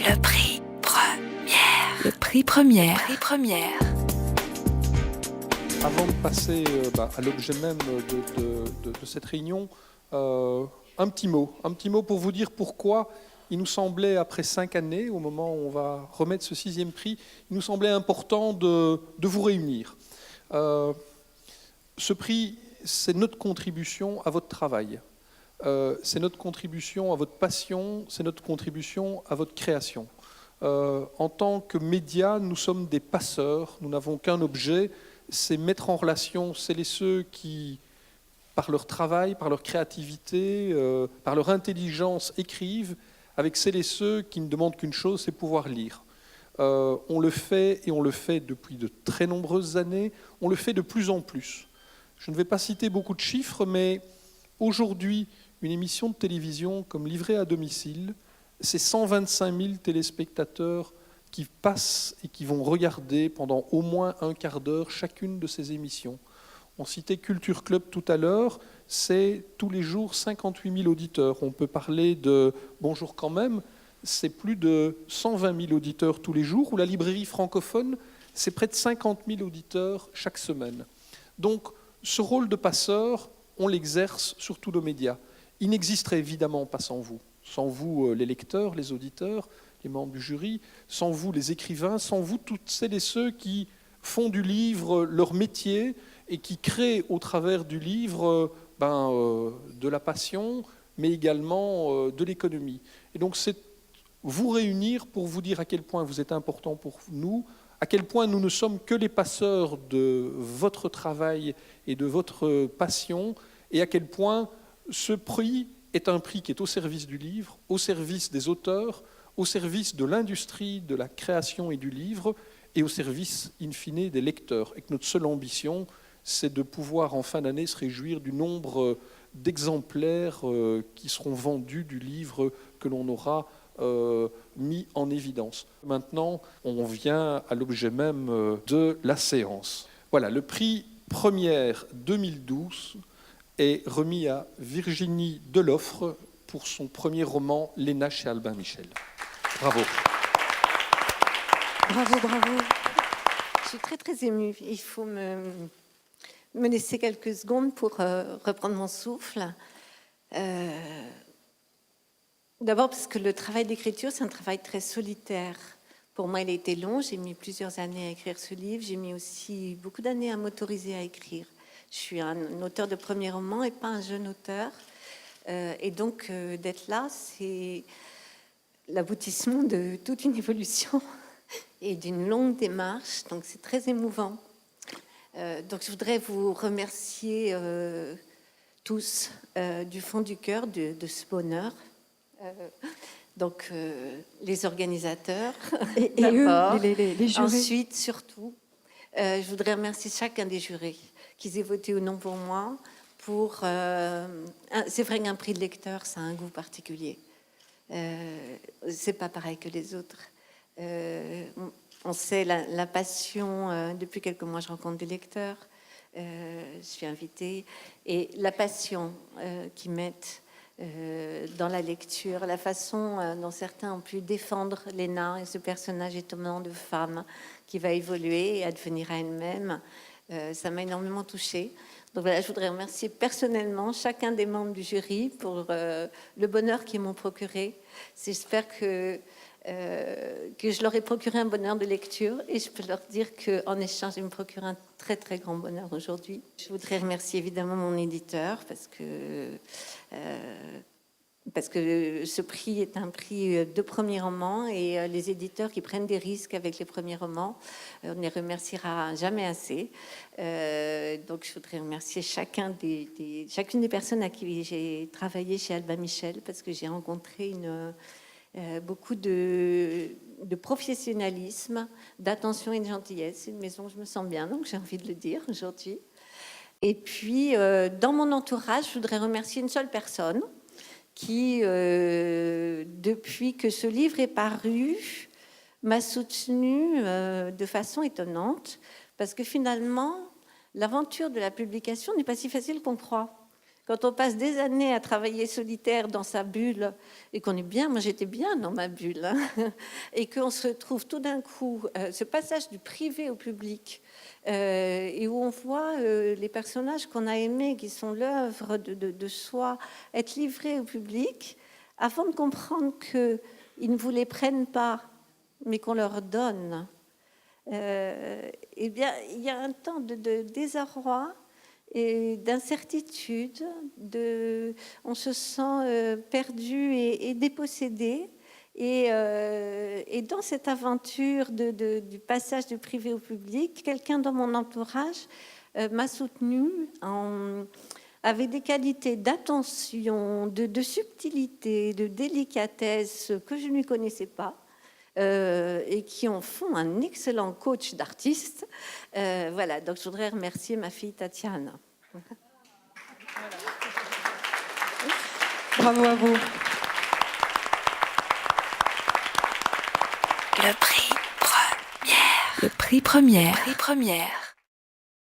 Le prix première. Le prix première. Prix première. Avant de passer à l'objet même de cette réunion, un petit mot pour vous dire pourquoi il nous semblait, après 5 années, au moment où on va remettre ce 6e prix, il nous semblait important de vous réunir. Ce prix, c'est notre contribution à votre travail. C'est notre contribution à votre passion, c'est notre contribution à votre création. En tant que médias, nous sommes des passeurs, nous n'avons qu'un objet, c'est mettre en relation celles et ceux qui, par leur travail, par leur créativité, par leur intelligence, écrivent, avec celles et ceux qui ne demandent qu'une chose, c'est pouvoir lire. On le fait, et on le fait depuis de très nombreuses années, on le fait de plus en plus. Je ne vais pas citer beaucoup de chiffres, mais aujourd'hui, une émission de télévision comme Livrée à domicile, c'est 125 000 téléspectateurs qui passent et qui vont regarder pendant au moins un quart d'heure chacune de ces émissions. On citait Culture Club tout à l'heure, c'est tous les jours 58 000 auditeurs. On peut parler de Bonjour quand même, c'est plus de 120 000 auditeurs tous les jours, ou la librairie francophone, c'est près de 50 000 auditeurs chaque semaine. Donc ce rôle de passeur, on l'exerce sur tous nos médias. Il n'existerait évidemment pas sans vous. Sans vous, les lecteurs, les auditeurs, les membres du jury, sans vous, les écrivains, sans vous, toutes celles et ceux qui font du livre leur métier et qui créent au travers du livre de la passion, mais également de l'économie. Et donc c'est vous réunir pour vous dire à quel point vous êtes important pour nous, à quel point nous ne sommes que les passeurs de votre travail et de votre passion, et à quel point ce prix est un prix qui est au service du livre, au service des auteurs, au service de l'industrie, de la création et du livre, et au service, in fine, des lecteurs. Et que notre seule ambition, c'est de pouvoir, en fin d'année, se réjouir du nombre d'exemplaires qui seront vendus du livre que l'on aura mis en évidence. Maintenant, on vient à l'objet même de la séance. Voilà, le prix première 2012 est remis à Virginie Deloffre pour son premier roman « Léna » chez Albin Michel. Bravo. Bravo, bravo. Je suis très, très émue. Il faut me laisser quelques secondes pour reprendre mon souffle. D'abord parce que le travail d'écriture, c'est un travail très solitaire. Pour moi, il a été long. J'ai mis plusieurs années à écrire ce livre. J'ai mis aussi beaucoup d'années à m'autoriser à écrire. Je suis un auteur de premier roman et pas un jeune auteur. Et donc, d'être là, c'est l'aboutissement de toute une évolution et d'une longue démarche. Donc, c'est très émouvant. Donc, je voudrais vous remercier tous du fond du cœur de ce bonheur. Donc, les organisateurs, et eux, les jurés. Ensuite, surtout, je voudrais remercier chacun des jurés qu'ils aient voté ou non pour moi. C'est vrai qu'un prix de lecteur, ça a un goût particulier. C'est pas pareil que les autres. On sait la passion. Depuis quelques mois, je rencontre des lecteurs. Je suis invitée. Et la passion qu'ils mettent dans la lecture, la façon dont certains ont pu défendre Léna et ce personnage étonnant de femme qui va évoluer et advenir à elle-même, ça m'a énormément touchée. Donc voilà, je voudrais remercier personnellement chacun des membres du jury pour le bonheur qu'ils m'ont procuré. J'espère que je leur ai procuré un bonheur de lecture et je peux leur dire qu'en échange, ils me procurent un très très grand bonheur aujourd'hui. Je voudrais remercier évidemment mon éditeur parce que ce prix est un prix de premier roman et les éditeurs qui prennent des risques avec les premiers romans, on ne les remerciera jamais assez. Donc je voudrais remercier chacune des personnes à qui j'ai travaillé chez Albin Michel parce que j'ai rencontré beaucoup de professionnalisme, d'attention et de gentillesse. C'est une maison où je me sens bien, donc j'ai envie de le dire aujourd'hui. Et puis, dans mon entourage, je voudrais remercier une seule personne qui, depuis que ce livre est paru, m'a soutenue de façon étonnante, parce que finalement, l'aventure de la publication n'est pas si facile qu'on croit. Quand on passe des années à travailler solitaire dans sa bulle et qu'on est bien, moi j'étais bien dans ma bulle, hein, et qu'on se trouve tout d'un coup, ce passage du privé au public, et où on voit les personnages qu'on a aimés, qui sont l'œuvre de soi, être livrés au public, avant de comprendre qu'ils ne vous les prennent pas, mais qu'on leur donne. Eh bien, il y a un temps de désarroi et d'incertitude, on se sent perdu et dépossédé. Et dans cette aventure du passage du privé au public, quelqu'un dans mon entourage m'a soutenue avec des qualités d'attention, de subtilité, de délicatesse que je ne lui connaissais pas. Et qui en font un excellent coach d'artistes. Voilà, donc je voudrais remercier ma fille Tatiana. Bravo à vous. Le prix première. Le prix première.